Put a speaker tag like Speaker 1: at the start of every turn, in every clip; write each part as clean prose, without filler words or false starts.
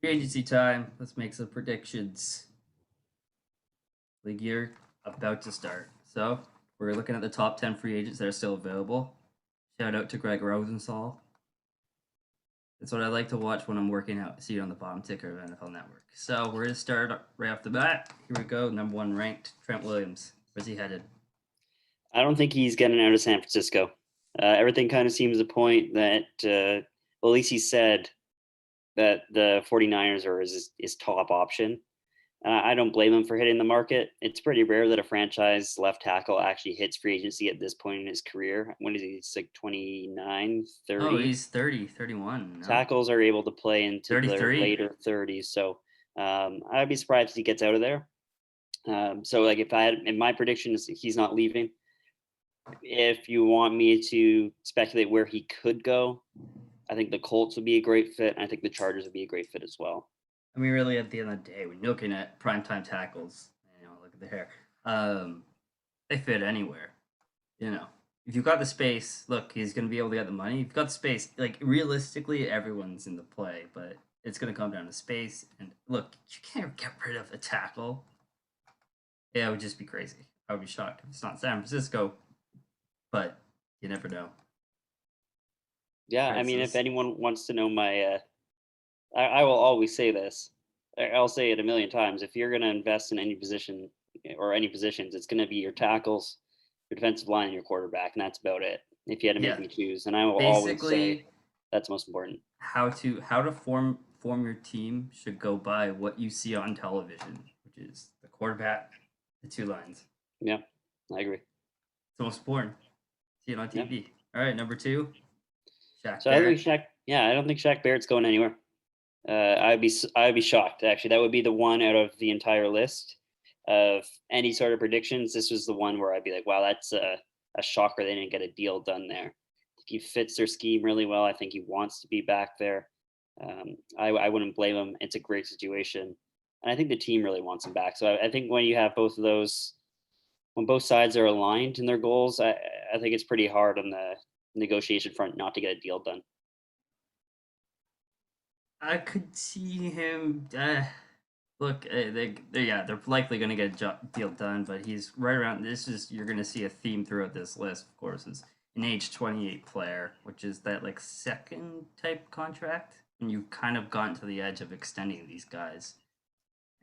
Speaker 1: Free agency time. Let's make some predictions. League year about to start. So we're looking at the top 10 free agents that are still available. Shout out to Greg Rosenthal. That's what I like to watch when I'm working out. See it on the bottom ticker of NFL Network. So we're going to start right off the bat. Here we go. Number one ranked, Trent Williams. Where's he headed?
Speaker 2: I don't think he's getting out of San Francisco. Everything kind of seems to point that, well, at least he said that the 49ers are his top option. I don't blame him for hitting the market. It's pretty rare that a franchise left tackle actually hits free agency at this point in his career. When is he? It's like 29,
Speaker 1: Oh,
Speaker 2: 30.
Speaker 1: he's 30, 31. No?
Speaker 2: Tackles are able to play into their
Speaker 1: 33.
Speaker 2: later 30s. So I'd be surprised if he gets out of there. So, like, if I had, in my prediction is he's not leaving. If you want me to speculate where he could go, I think the Colts would be a great fit. And I think the Chargers would be a great fit as well.
Speaker 1: I mean, really, at the end of the day, when you're looking at primetime tackles, look at the hair. They fit anywhere. If you've got the space, look, he's going to be able to get the money. If you've got the space, like realistically, everyone's in the play, but it's going to come down to space. And look, you can't get rid of a tackle. Yeah, it would just be crazy. I would be shocked if it's not San Francisco, but you never know.
Speaker 2: Yeah, I mean, if anyone wants to know my, I will always say this. I'll say it a million times. If you're going to invest in any position or any positions, it's going to be your tackles, your defensive line, and your quarterback, and that's about it. If you had to make me choose, and I will always say that's most important.
Speaker 1: How to form your team should go by what you see on television, which is the quarterback, the two lines.
Speaker 2: Yeah, I agree.
Speaker 1: It's the most important. See it on TV. Yep. All right, number two.
Speaker 2: Shaq Barrett. I don't think Shaq Barrett's going anywhere. I'd be shocked, actually. That would be the one out of the entire list of any sort of predictions. This was the one where I'd be like, wow, that's a shocker they didn't get a deal done there. I think he fits their scheme really well. I think he wants to be back there. I wouldn't blame him. It's a great situation. And I think the team really wants him back. So I think when you have both of those, when both sides are aligned in their goals, I think it's pretty hard on the negotiation front not to get a deal done.
Speaker 1: I could see him. Look, they're likely going to get a deal done, but he's right around. You're going to see a theme throughout this list. Of course, is an age 28 player, which is that like second type contract, and you've kind of gotten to the edge of extending these guys,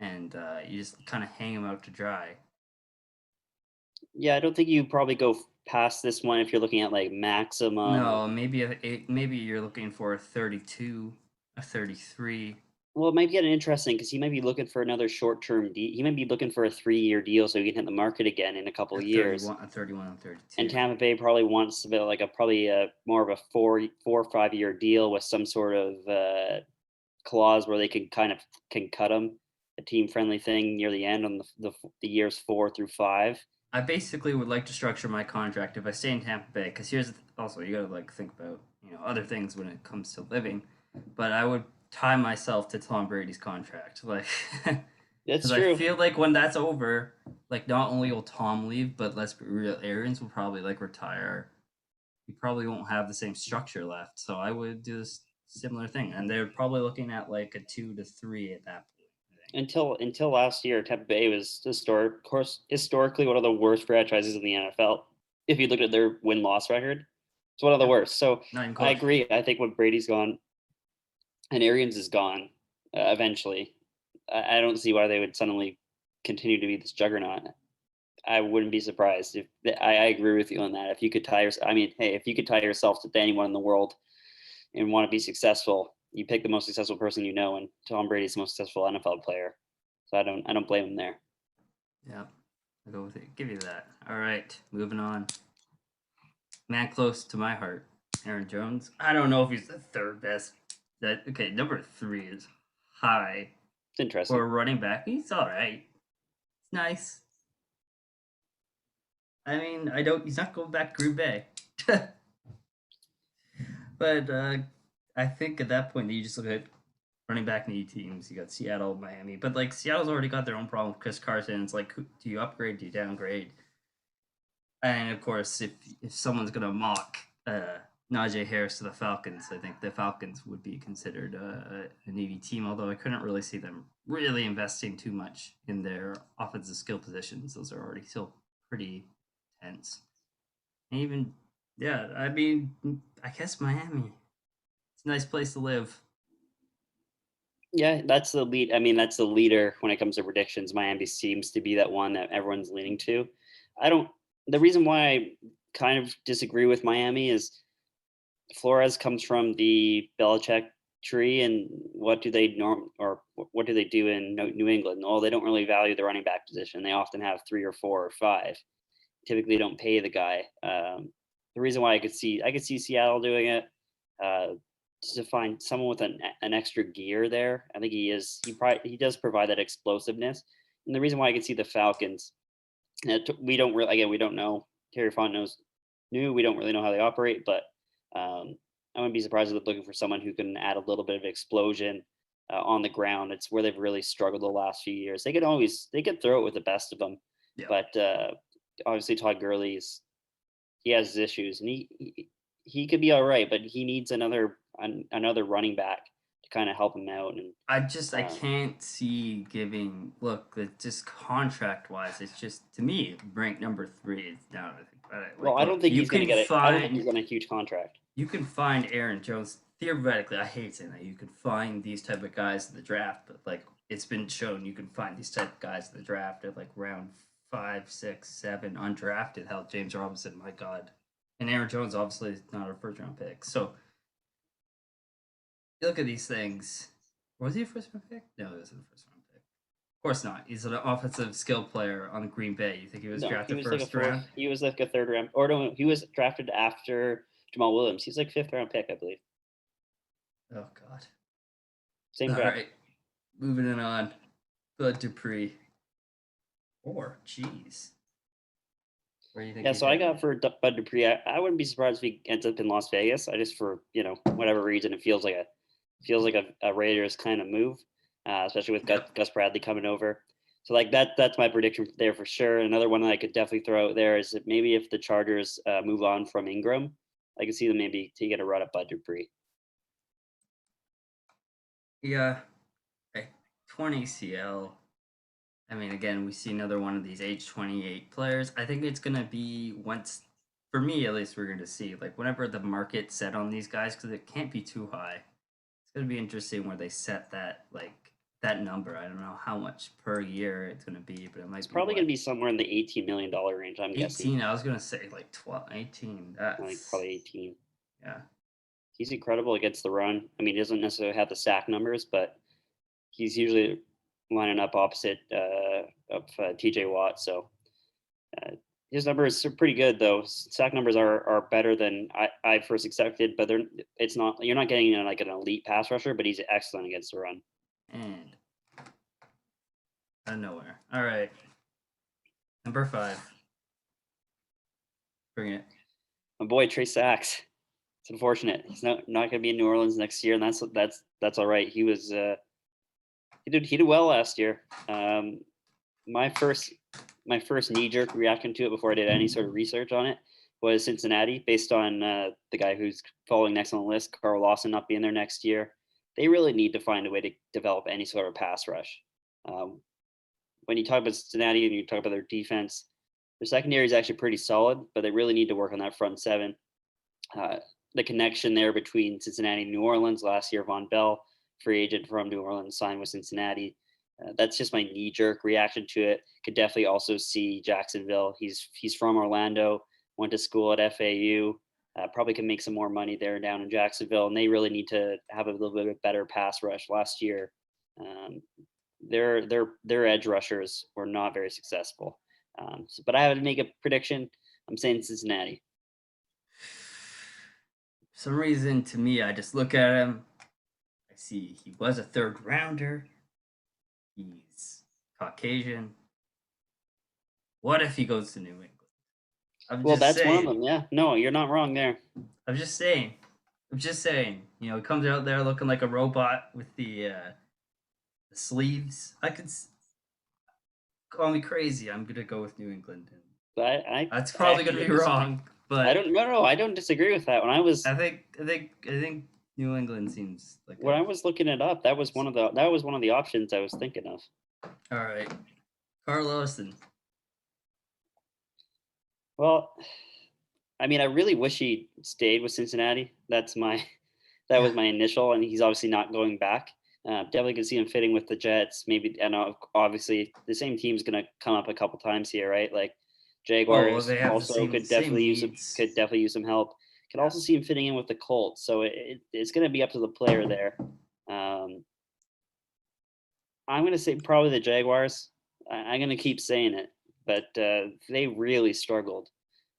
Speaker 1: and you just kind of hang them out to dry.
Speaker 2: Yeah, I don't think you probably go past this one if you're looking at like maximum.
Speaker 1: No, maybe you're looking for a 32, a 33.
Speaker 2: Well, it might get interesting because he might be looking for another short-term deal. He might be looking for a 3-year deal so he can hit the market again in a couple of years.
Speaker 1: A 31 and 32.
Speaker 2: And Tampa Bay probably wants more of a 4 or 5 year deal with some sort of clause where they can cut him, a team-friendly thing near the end on the years 4 through 5.
Speaker 1: I basically would like to structure my contract if I stay in Tampa Bay, because here's also you got to think about other things when it comes to living, but I would tie myself to Tom Brady's contract,
Speaker 2: That's true.
Speaker 1: I feel like when that's over, like not only will Tom leave, but let's be real, Arians will probably retire. He probably won't have the same structure left, so I would do this similar thing, and they're probably looking at like a 2 to 3 at that point.
Speaker 2: Until last year, Tampa Bay was historically one of the worst franchises in the NFL. If you look at their win-loss record, it's one of the worst. So I agree. I think when Brady's gone and Arians is gone, eventually, I don't see why they would suddenly continue to be this juggernaut. I wouldn't be surprised if I agree with you on that. If you could if you could tie yourself to anyone in the world and want to be successful, you pick the most successful person you know, and Tom Brady's the most successful NFL player. So I don't blame him there.
Speaker 1: Yeah, I'll go with it. Give you that. All right, moving on. Man close to my heart, Aaron Jones. I don't know if he's the third best. Number 3 is high.
Speaker 2: It's interesting.
Speaker 1: For a running back, he's all right. It's nice. I mean, he's not going back to Green Bay. But I think at that point, you just look at running back need teams. You got Seattle, Miami, but like Seattle's already got their own problem with Chris Carson. It's like, do you upgrade? Do you downgrade? And of course, if someone's gonna mock Najee Harris to the Falcons. I think the Falcons would be considered a needy team, although I couldn't really see them really investing too much in their offensive skill positions. Those are already still pretty tense. And even, yeah, I mean, I guess Miami. It's a nice place to live.
Speaker 2: Yeah, that's the lead. I mean, that's the leader when it comes to predictions. Miami seems to be that one that everyone's leaning to. I don't. The reason why I kind of disagree with Miami is Flores comes from the Belichick tree, and what do they what do they do in New England? Well, they don't really value the running back position. They often have 3 or 4 or 5. Typically, don't pay the guy. The reason why I could see Seattle doing it. To find someone with an extra gear there. I think he does provide that explosiveness. And the reason why I could see the Falcons, we don't know. Terry Font knew. We don't really know how they operate, but I wouldn't be surprised if they're looking for someone who can add a little bit of explosion on the ground. It's where they've really struggled the last few years. They could throw it with the best of them, yeah. But obviously Todd Gurley's he has his issues, and he could be all right, but he needs another running back to kind of help him out. And
Speaker 1: I can't see giving. Look, just contract wise, it's just to me ranked number 3 is down. I think.
Speaker 2: I don't think he's going to get it. I don't think he's on a huge contract.
Speaker 1: You can find Aaron Jones theoretically. I hate saying that. You can find these type of guys in the draft, but like it's been shown, you can find these type of guys in the draft at like round 5, 6, 7 undrafted. Hell, James Robinson, my God, and Aaron Jones obviously is not a first round pick. So you look at these things. Was he a first round pick? No, he wasn't a first round pick. Of course not. He's an offensive skill player on Green Bay. You think he was drafted first round?
Speaker 2: He was like a 3rd round, or no, he was drafted after Jamal Williams. He's like 5th round pick, I believe.
Speaker 1: Oh God.
Speaker 2: Same draft. All right,
Speaker 1: moving it on. Bud Dupree. Jeez. Where do you think?
Speaker 2: Yeah, so I got for Bud Dupree. I wouldn't be surprised if he ends up in Las Vegas. I just for whatever reason it feels like a Raiders kind of move, especially with Gus Bradley coming over. So like that's my prediction there for sure. Another one that I could definitely throw out there is that maybe if the Chargers move on from Ingram, I could see them maybe taking a run at Bud Dupree.
Speaker 1: Yeah, torn ACL. I mean, again, we see another one of these age 28 players. I think it's going to be for me at least, we're going to see, like, whenever the market set on these guys, because it can't be too high. It's going to be interesting where they set that number. I don't know how much per year it's going to be, but it's
Speaker 2: probably going to be somewhere in the $18 million range, I'm guessing.
Speaker 1: 18, I was going to say, like, 12, 18.
Speaker 2: I think probably 18.
Speaker 1: Yeah.
Speaker 2: He's incredible against the run. I mean, he doesn't necessarily have the sack numbers, but he's usually lining up opposite of TJ Watt. So his numbers are pretty good, though. Sack numbers are better than I first expected, but you're not getting like an elite pass rusher, but he's excellent against the run.
Speaker 1: And out of nowhere. All right. Number 5. Bring it.
Speaker 2: My boy Trey Sachs. It's unfortunate. He's not going to be in New Orleans next year, and that's all right. He was he did well last year. My first knee-jerk reaction to it before I did any sort of research on it was Cincinnati, based on the guy who's following next on the list, Carl Lawson, not being there next year. They really need to find a way to develop any sort of pass rush. When you talk about Cincinnati and you talk about their defense, their secondary is actually pretty solid, but they really need to work on that front 7. The connection there between Cincinnati and New Orleans last year, Von Bell, free agent from New Orleans, signed with Cincinnati. That's just my knee-jerk reaction to it. Could definitely also see Jacksonville. He's from Orlando, went to school at FAU, probably can make some more money there down in Jacksonville, and they really need to have a little bit of better pass rush. Last year, their edge rushers were not very successful. But I have to make a prediction. I'm saying Cincinnati.
Speaker 1: For some reason, to me, I just look at him. I see he was a 3rd rounder. He's Caucasian. What if he goes to New England?
Speaker 2: That's saying. One of them. Yeah. No, you're not wrong there.
Speaker 1: I'm just saying. He comes out there looking like a robot with the sleeves. Call me crazy. I'm gonna go with New England.
Speaker 2: But
Speaker 1: that's probably gonna be wrong. But
Speaker 2: I don't disagree with that.
Speaker 1: I think New England seems like
Speaker 2: when I was looking it up, that was one of the options I was thinking of.
Speaker 1: All right, Carl Lawson.
Speaker 2: Well, I mean, I really wish he stayed with Cincinnati. That was my initial, and he's obviously not going back. Definitely could see him fitting with the Jets. Maybe, and obviously the same team's going to come up a couple times here, right? Like Jaguars also could definitely use some help. Could also see him fitting in with the Colts. So it's going to be up to the player there. I'm going to say probably the Jaguars. I'm going to keep saying it, but they really struggled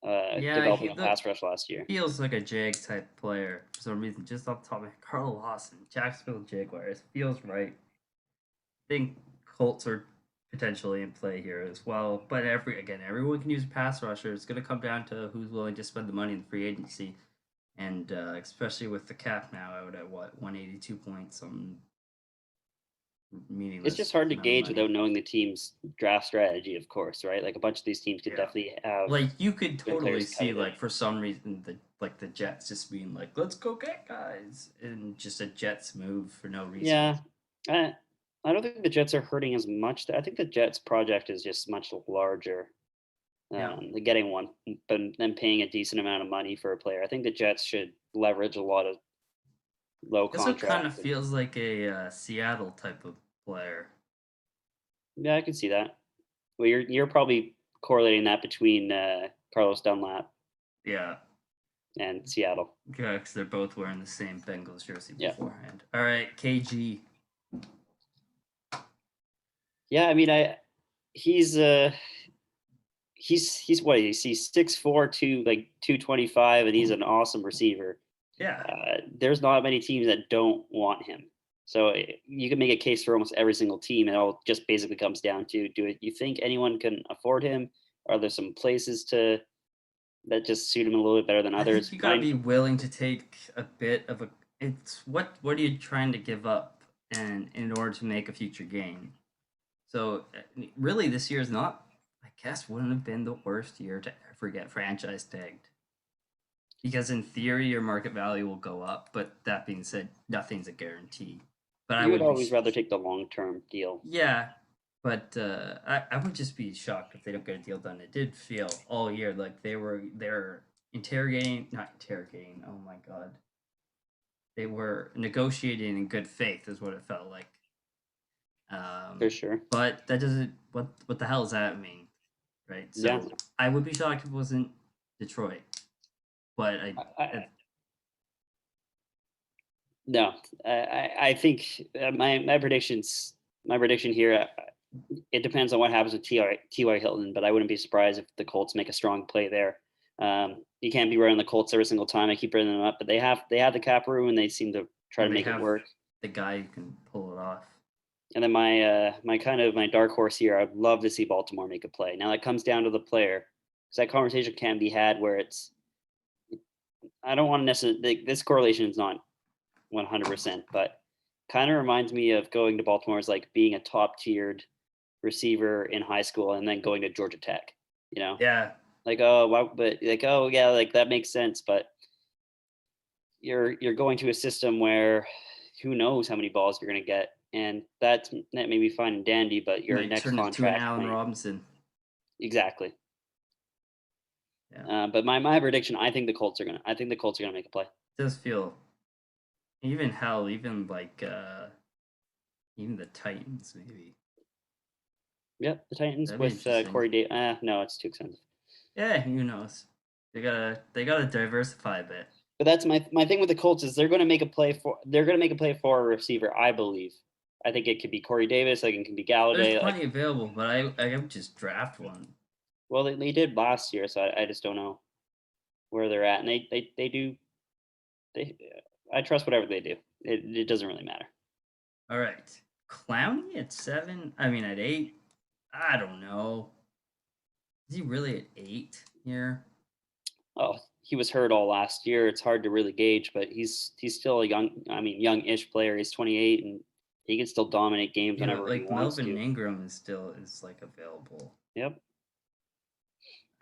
Speaker 2: developing a pass rush last year.
Speaker 1: Feels like a Jag type player for some reason. Just off the top of my head, Carl Lawson, Jacksonville Jaguars feels right. I think Colts are potentially in play here as well. But everyone can use a pass rusher. It's going to come down to who's willing to spend the money in free agency, and especially with the cap now out at 182 points on meaningless.
Speaker 2: It's just hard to gauge without knowing the team's draft strategy, of course, right? Like a bunch of these teams could definitely have.
Speaker 1: Like you could totally see, like for some reason, the Jets just being like, "Let's go get guys," and just a Jets move for no reason.
Speaker 2: Yeah, I don't think the Jets are hurting as much. I think the Jets project is just much larger. Getting one, but then paying a decent amount of money for a player. I think the Jets should leverage a lot of low contracts.
Speaker 1: This kind of feels like a Seattle type of player.
Speaker 2: Yeah, I can see that. Well, you're probably correlating that between Carlos Dunlap.
Speaker 1: Yeah.
Speaker 2: And Seattle.
Speaker 1: Yeah, because they're both wearing the same Bengals jersey beforehand. All right, KG.
Speaker 2: Yeah, I mean, he's what is he? He's 6'4", 225, and he's an awesome receiver.
Speaker 1: Yeah.
Speaker 2: There's not many teams that don't want him. So you can make a case for almost every single team. It all just basically comes down to, you think anyone can afford him? Are there some places that just suit him a little bit better than others?
Speaker 1: You gotta be willing to take a bit of a. It's what are you trying to give up, and in order to make a future gain? So really, this year is not. I guess wouldn't have been the worst year to ever get franchise tagged. Because in theory, your market value will go up, but that being said, nothing's a guarantee. But
Speaker 2: I would always rather take the long-term deal.
Speaker 1: Yeah, but I would just be shocked if they don't get a deal done. It did feel all year like they're interrogating, not interrogating. Oh my god, they were negotiating in good faith, is what it felt like.
Speaker 2: For sure.
Speaker 1: But that doesn't. What the hell does that mean, right? So I would be shocked if it wasn't Detroit. But
Speaker 2: no, I think my prediction here. It depends on what happens with T.Y. Hilton, but I wouldn't be surprised if the Colts make a strong play there. You can't be right on the Colts every single time. I keep bringing them up, but they have the cap room and they seem to try to make it work.
Speaker 1: The guy who can pull it off.
Speaker 2: And then my dark horse here, I'd love to see Baltimore make a play. Now that comes down to the player, because that conversation can be had where it's. I don't want to necessarily. This correlation is not 100%, but kind of reminds me of going to Baltimore as like being a top-tiered receiver in high school and then going to Georgia Tech. You know?
Speaker 1: Yeah.
Speaker 2: Like, oh, why, but like, oh yeah, like that makes sense, but you're going to a system where who knows how many balls you're going to get, and that may be fine and dandy, but your next contract
Speaker 1: to an Allen Robinson.
Speaker 2: Exactly. Yeah. But my prediction, I think the Colts are gonna make a play.
Speaker 1: It does feel, even like even the Titans maybe.
Speaker 2: Yep, the Titans with Corey Davis. No, it's too expensive.
Speaker 1: Yeah, who knows? They gotta diversify a bit.
Speaker 2: But that's my thing with the Colts is they're gonna make a play for a receiver, I believe. I think it could be Corey Davis, like it can be Galloday.
Speaker 1: There's plenty available, but I would just draft one.
Speaker 2: Well, they did last year, so I just don't know where they're at, and they do. I trust whatever they do. It doesn't really matter.
Speaker 1: All right, Clowney at 7. I mean at 8. I don't know. Is he really at 8 here?
Speaker 2: Oh, he was hurt all last year. It's hard to really gauge, but he's still a young-ish player. He's 28, and he can still dominate games whenever he wants to.
Speaker 1: Melvin Ingram is like available.
Speaker 2: Yep.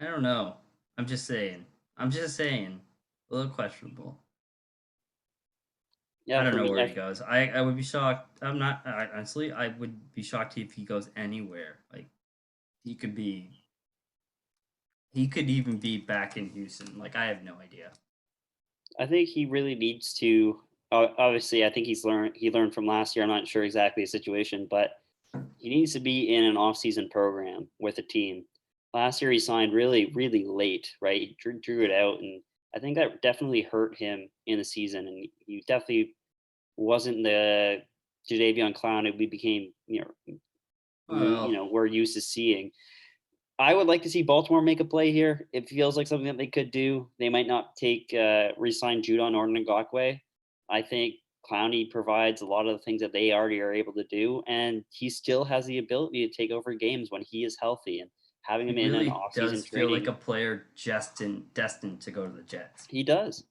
Speaker 1: I don't know. I'm just saying. I'm just saying, a little questionable.
Speaker 2: Yeah,
Speaker 1: I don't
Speaker 2: for
Speaker 1: know
Speaker 2: me,
Speaker 1: where he goes. I would be shocked. I'm not honestly. I would be shocked if he goes anywhere. Like he could be. He could even be back in Houston. Like I have no idea.
Speaker 2: I think he really needs to. Obviously, I think he learned from last year. I'm not sure exactly the situation, but he needs to be in an off-season program with a team. Last year, he signed really late, right? He drew it out, and I think that definitely hurt him in the season. And he definitely wasn't the Jadevon Clowney we became,
Speaker 1: Well,
Speaker 2: we're used to seeing. I would like to see Baltimore make a play here. It feels like something that they could do. They might not re-sign Judon or Ngakwe. I think Clowney provides a lot of the things that they already are able to do, and he still has the ability to take over games when he is healthy. And having
Speaker 1: he
Speaker 2: him in an
Speaker 1: really
Speaker 2: off-season
Speaker 1: does feel like
Speaker 2: training,
Speaker 1: a player destined to go to the Jets.
Speaker 2: he does.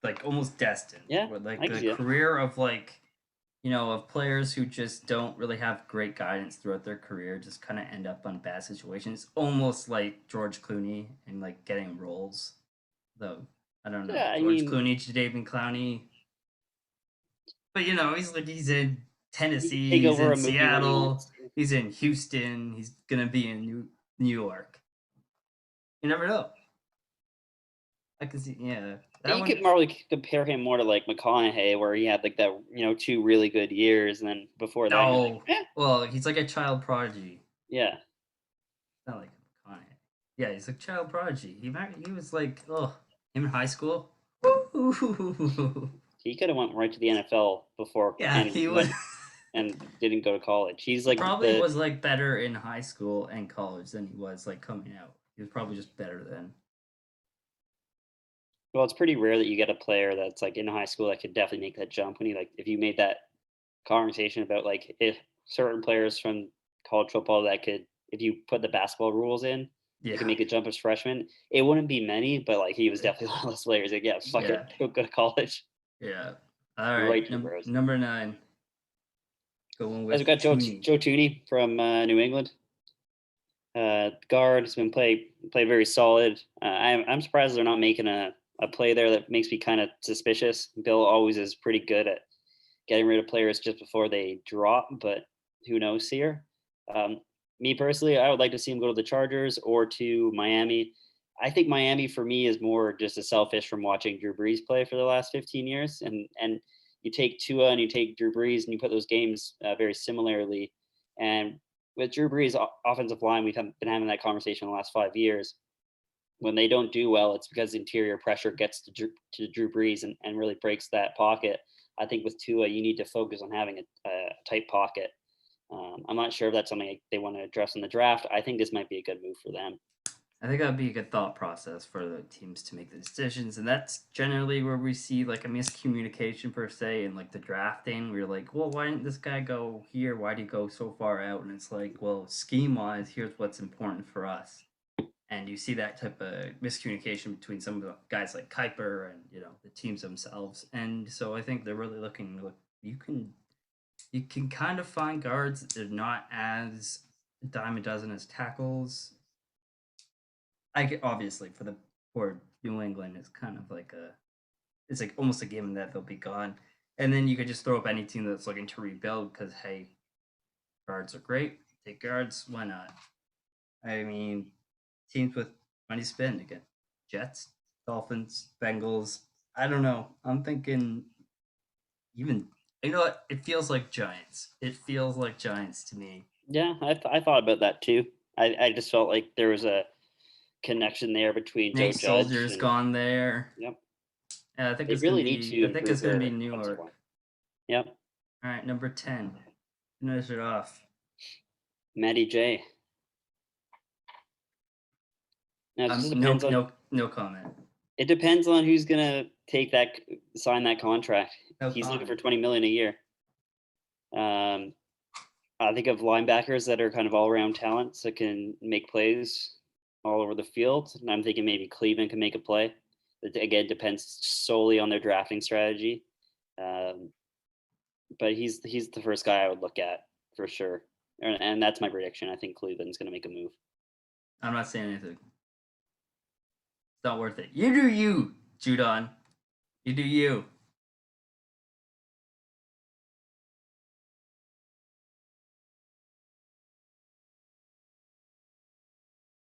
Speaker 1: Like almost destined.
Speaker 2: Yeah,
Speaker 1: With like
Speaker 2: I can
Speaker 1: the
Speaker 2: see that.
Speaker 1: career of like of players who just don't really have great guidance throughout their career, just kind of end up on bad situations. Almost like George Clooney and like getting roles. Though I don't know
Speaker 2: Yeah, I
Speaker 1: George
Speaker 2: mean,
Speaker 1: Clooney, Jadevon Clowney, but he's in
Speaker 2: he could
Speaker 1: Tennessee,
Speaker 2: take
Speaker 1: he's
Speaker 2: over
Speaker 1: in
Speaker 2: a movie when he
Speaker 1: Seattle,
Speaker 2: wants to.
Speaker 1: he's in Houston, he's gonna be in New York. You never know. I can see, yeah, that
Speaker 2: You could
Speaker 1: one.
Speaker 2: probably compare him more to like McConaughey, where he had like that, 2 really good years, and then before that, you're like,
Speaker 1: No, well, he's like a child prodigy.
Speaker 2: yeah.
Speaker 1: Not like McConaughey. Yeah, he's a child prodigy. He was like, oh, him in high school.
Speaker 2: He could have went right to the NFL before
Speaker 1: Yeah,
Speaker 2: and
Speaker 1: he was.
Speaker 2: went and didn't go to college. He's
Speaker 1: He
Speaker 2: like
Speaker 1: probably
Speaker 2: the
Speaker 1: was like better in high school and college than he was like coming out. He was probably just better then.
Speaker 2: well, it's pretty rare that you get a player that's like in high school that could definitely make that jump. When he like if you made that conversation about like if certain players from college football that could if you put the basketball rules in, they can
Speaker 1: Yeah,
Speaker 2: make a jump as freshmen. It wouldn't be many, but like he was definitely one of those players. Like, yeah, fuck
Speaker 1: yeah,
Speaker 2: it, go to college,
Speaker 1: yeah. All right,
Speaker 2: right to the pros.
Speaker 1: number 9, going
Speaker 2: As we
Speaker 1: with
Speaker 2: got
Speaker 1: Tooney.
Speaker 2: Joe Thuney from New England. Guard has been played very solid. I'm surprised they're not making a play there. That makes me kind of suspicious. Bill always is pretty good at getting rid of players just before they drop, but who knows here? Um, Me personally, I would like to see him go to the Chargers or to Miami. I think Miami for me is more just a selfish from watching Drew Brees play for the last 15 years, and you take Tua and you take Drew Brees and you put those games very similarly. And with Drew Brees' offensive line, been having that conversation in the last 5 years. When they don't do well, it's because interior pressure gets to Drew Brees and really breaks that pocket. I think with Tua, you need to focus on having a tight pocket. I'm not sure if that's something they want to address in the draft. I think this might be a good move for them.
Speaker 1: I think that'd be a good thought process for the teams to make the decisions, and that's generally where we see like a miscommunication per se in like the drafting. We're like, well, why didn't this guy go here? Why did he go so far out? And it's like, well, scheme wise, here's what's important for us. And you see that type of miscommunication between some of the guys like Kuiper and the teams themselves. And so I think they're really looking. Look, you can kind of find guards that are not as a dime a dozen as tackles. I get, obviously for the poor New England, it's like almost a given that they'll be gone. And then you could just throw up any team that's looking to rebuild because hey, guards are great. Take guards, why not? I mean, teams with money to spend again. Jets, Dolphins, Bengals. I don't know. I'm thinking even you know what? It feels like Giants. It feels like Giants to me.
Speaker 2: Yeah, I thought about that too. I just felt like there was a connection there between Joe
Speaker 1: Nate
Speaker 2: Judge
Speaker 1: Soldier's
Speaker 2: and
Speaker 1: gone there.
Speaker 2: yep.
Speaker 1: Yeah, I think
Speaker 2: They
Speaker 1: it's gonna
Speaker 2: really need
Speaker 1: be.
Speaker 2: to
Speaker 1: I think
Speaker 2: improve
Speaker 1: it's gonna
Speaker 2: their
Speaker 1: be New
Speaker 2: offensive
Speaker 1: York.
Speaker 2: line. Yep.
Speaker 1: All right, number 10. Finish it off.
Speaker 2: Matty J. Now it just
Speaker 1: No,
Speaker 2: depends on
Speaker 1: no comment.
Speaker 2: it depends on who's gonna sign that contract.
Speaker 1: No
Speaker 2: He's looking for
Speaker 1: comment.
Speaker 2: 20 million a year. Um, I think of linebackers that are kind of all around talents that can make plays all over the field. And I'm thinking maybe Cleveland can make a play. It again depends solely on their drafting strategy. Um, but he's the first guy I would look at for sure. And that's my prediction. I think Cleveland's going to make a move.
Speaker 1: I'm not saying anything. It's not worth it. You do you, Judon. You do you.